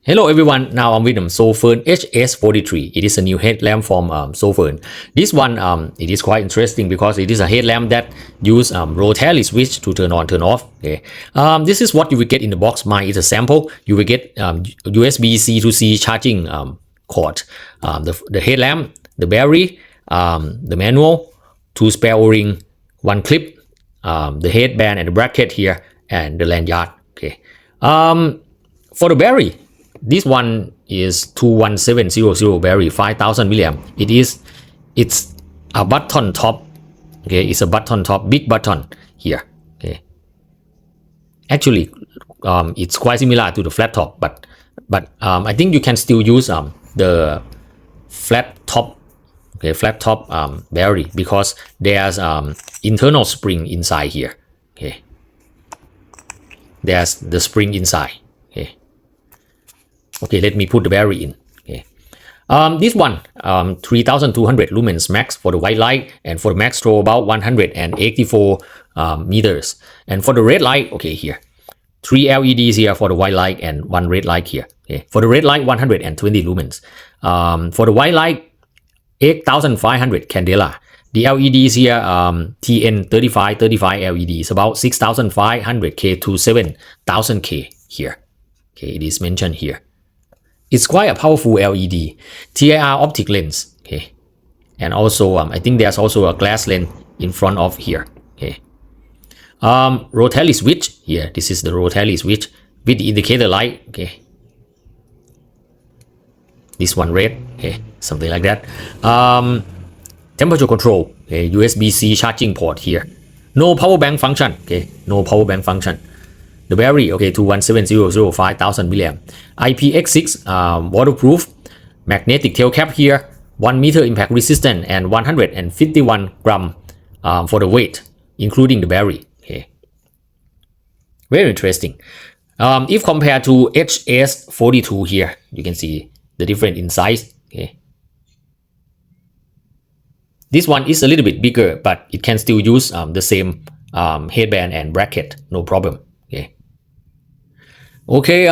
Hello everyone, now I'm with SOFIRN HS43. It is a new headlamp from SOFIRN. This one, it is quite interesting because it is a headlamp that use rotary switch to turn on, turn off. Okay. This is what you will get in the box. Mine is a sample. You will get USB C to C charging cord, the headlamp, the battery, the manual, 2 spare O-ring, 1 clip, the headband and the bracket here, and the lanyard. Okay. For the battery, this one is 21700 battery, 5000 milliamp. It's a button top. Okay, it's a button top, big button here. Okay, actually, it's quite similar to the flat top, but I think you can still use the flat top. Okay, flat top battery because there's internal spring inside here. Okay, there's the spring inside. Okay, let me put the battery in. Okay, this one 3200 lumens max for the white light, and for the max throw about 184 meters. And for the red light, okay, here 3 LEDs here for the white light and 1 red light here. Okay, for the red light 120 lumens. For the white light 8500 candela. The LEDs here TN 35 LEDs about 6500K to 7000K here. Okay, it is mentioned here. It's quite a powerful LED. TIR optic lens. Okay, and also I think there's also a glass lens in front of here. Okay, rotary switch here. This is the rotary switch with the indicator light. Okay, this one red. Okay, something like that. Temperature control. Okay, USB-C charging port here. No power bank function. Okay, no power bank function. The battery, okay, 21700 5000 milliamp. IPX6 waterproof. Magnetic tail cap here. 1 meter impact resistant and 151 gram for the weight, including the battery. Okay, very interesting. If compared to HS42 here, you can see the difference in size. Okay, this one is a little bit bigger, but it can still use the same headband and bracket, no problem. Okay,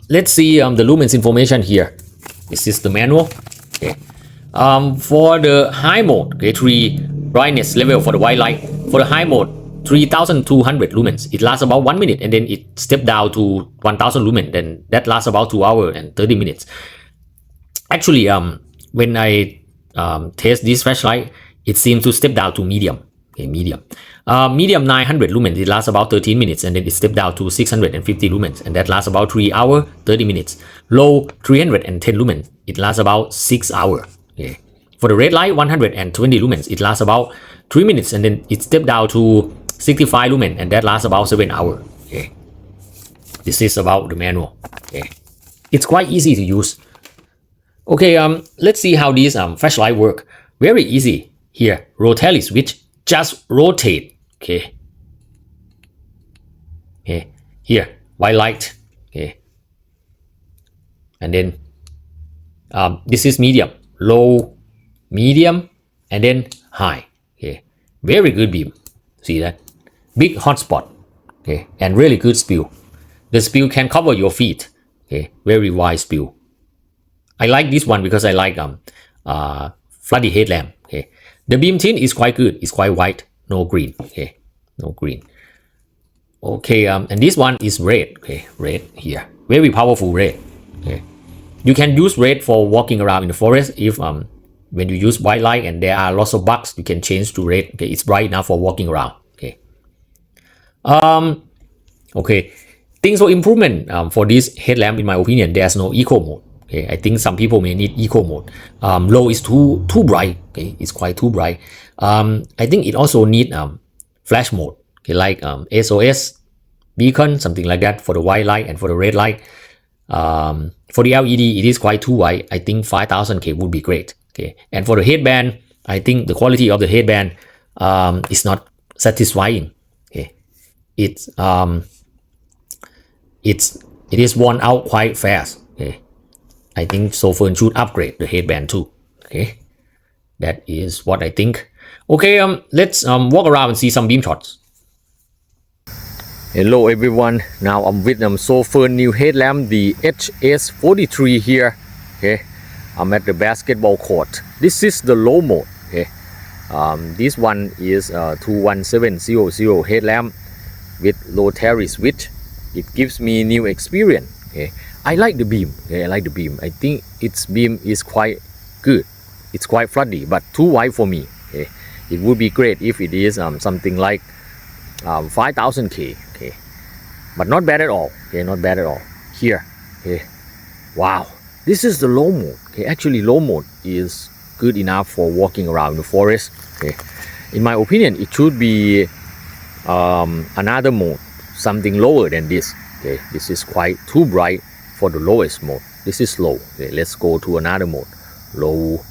let's see the lumens information here. This is the manual. Okay, for the high mode, okay, 3 brightness level for the white light. For the high mode, 3200 lumens. It lasts about 1 minute, and then it steps down to 1000 lumen. Then that lasts about 2 hours and 30 minutes. Actually, when I test this flashlight, it seems to step down to medium. Okay, medium. Medium 900 lumens, it lasts about 13 minutes, and then it steps down to 650 lumens, and that lasts about 3 hours 30 minutes. Low 310 lumens, it lasts about 6 hours. Okay. For the red light 120 lumens, it lasts about 3 minutes, and then it steps down to 65 lumens, and that lasts about 7 hours. Okay. This is about the manual. Okay. It's quite easy to use. Okay, let's see how these flashlight work. Very easy. Here, rotary switch, just rotate. Okay. Okay. Here, white light. Okay. And then this is medium, low, medium, and then high. Okay. Very good beam. See that? Big hotspot. Okay. And really good spill. The spill can cover your feet. Okay. Very wide spill. I like this one because I like floody headlamp. Okay. The beam tint is quite good. It's quite white. No green. Okay. No green. Okay. And this one is red. Okay. Red here. Very powerful red. Okay. You can use red for walking around in the forest. If when you use white light and there are lots of bugs, you can change to red. Okay. It's bright enough for walking around. Okay. Okay. Things for improvement for this headlamp, in my opinion, there's no eco mode. Okay, I think some people may need eco mode. Low is too bright. Okay, it's quite too bright. I think it also need flash mode. Okay, like SOS beacon, something like that for the white light and for the red light. For the LED, it is quite too white. I think 5000K would be great. Okay, and for the headband, I think the quality of the headband is not satisfying. Okay, it is worn out quite fast. Okay. I think SOFIRN should upgrade the headband too. Okay, that is what I think. Okay, let's walk around and see some beam shots. Hello everyone. Now I'm with SOFIRN new headlamp, the HS43 here. Okay, I'm at the basketball court. This is the low mode. Okay, this one is 21700 headlamp with rotary switch. It gives me new experience. Okay. I like the beam. Okay, I like the beam. I think its beam is quite good. It's quite floody, but too wide for me. Okay, it would be great if it is something like 5000K. Okay, but not bad at all. Okay, not bad at all. Here. Okay, wow. This is the low mode. Okay, actually low mode is good enough for walking around the forest. Okay, in my opinion, it should be another mode, something lower than this. Okay, this is quite too bright for the lowest mode. This is low. Okay, let's go to another mode. Low.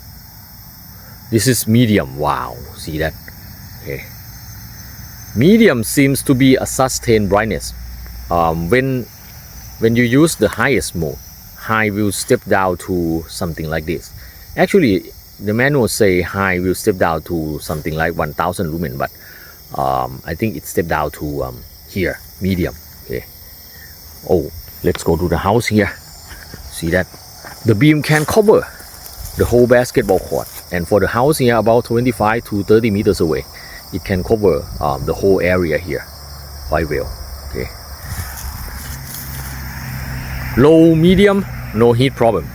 This is medium. Wow, see that? Okay. Medium seems to be a sustained brightness. When you use the highest mode, high will step down to something like this. Actually, the manual say high will step down to something like 1000 lumen, but I think it stepped down to here, medium. Okay. Oh, let's go to the house here. See that? The beam can cover the whole basketball court, and for the house here, about 25 to 30 meters away, it can cover the whole area here quite well. Okay. Low, medium, no heat problem.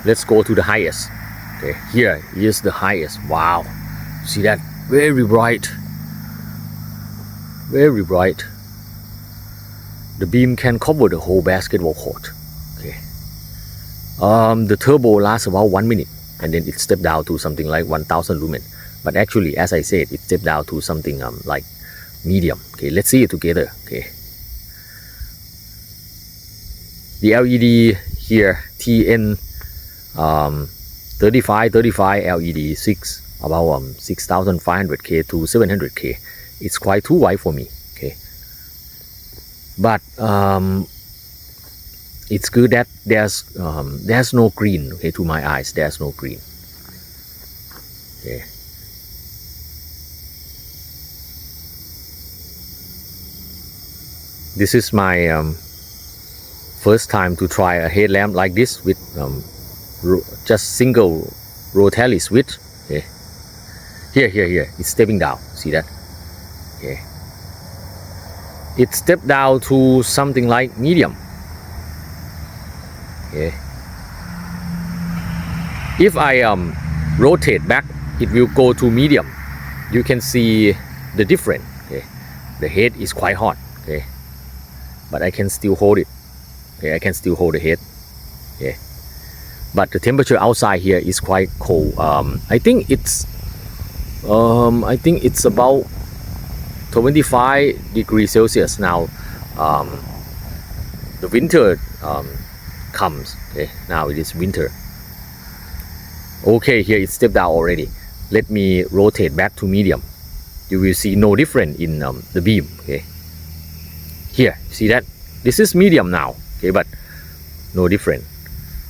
Let's go to the highest. Okay, here is the highest. Wow, see that? Very bright. Very bright. The beam can cover the whole basketball court. Okay. The turbo lasts about 1 minute, and then it stepped down to something like 1000 lumen. But actually, as I said, it stepped down to something like medium. Okay, let's see it together. Okay. The LED here, TN 3535 LED 6, about 6500K to 700K. It's quite too wide for me. Okay, but it's good that there's no green. Okay, to my eyes, there's no green. Okay. This is my first time to try a headlamp like this with just single rotary switch. Okay. Here, it's stepping down. See that? Okay. It stepped down to something like medium. Okay. If I rotate back, it will go to medium. You can see the difference. Okay. The head is quite hot. Okay. But I can still hold it. Okay, I can still hold the head. Okay. But the temperature outside here is quite cold. I think it's about 25 degrees Celsius now. The winter comes. Okay, now it is winter. Okay, here it stepped down already. Let me rotate back to medium. You will see no difference in the beam. Okay. Here, see that? This is medium now. Okay, but no different.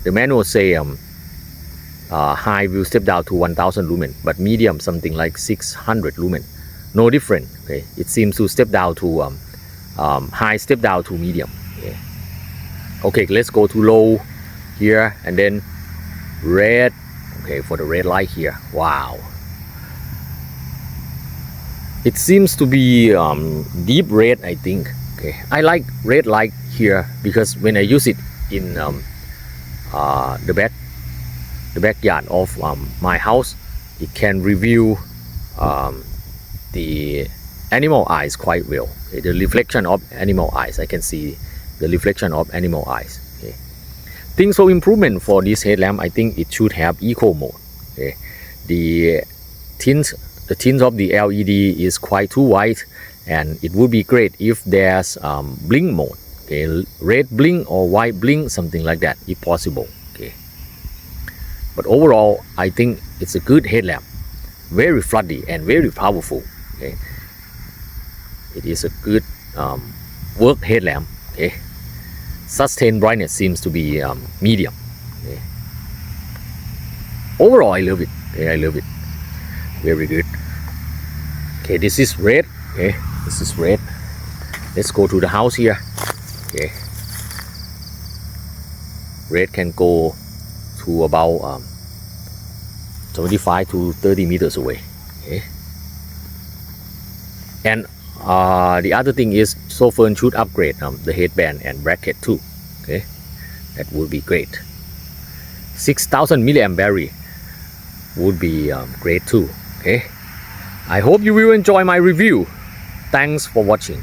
The manual say high will step down to 1000 lumen, but medium something like 600 lumen. No different. Okay, it seems to step down to high step down to medium. Okay. Okay, let's go to low here and then red. Okay, for the red light here. Wow. It seems to be deep red, I think. Okay, I like red light here because when I use it in the backyard of my house, it can reveal the animal eyes quite well. Okay, the reflection of animal eyes, I can see the reflection of animal eyes. Okay. Things for improvement for this headlamp, I think it should have eco mode. Okay. The tint of the LED is quite too white, and it would be great if there's blink mode. Okay, red blink or white blink, something like that, if possible. Okay, but overall, I think it's a good headlamp, very floody and very powerful. Okay, it is a good work headlamp. Okay, sustained brightness seems to be medium. Okay. Overall, I love it. Okay, I love it. Very good. Okay, this is red. Okay, this is red. Let's go to the house here. Okay, red can go to about 25 to 30 meters away. Okay, and the other thing is SOFIRN should upgrade the headband and bracket too. Okay, that would be great. 6000 milliamp battery would be great too. Okay, I hope you will enjoy my review. Thanks for watching.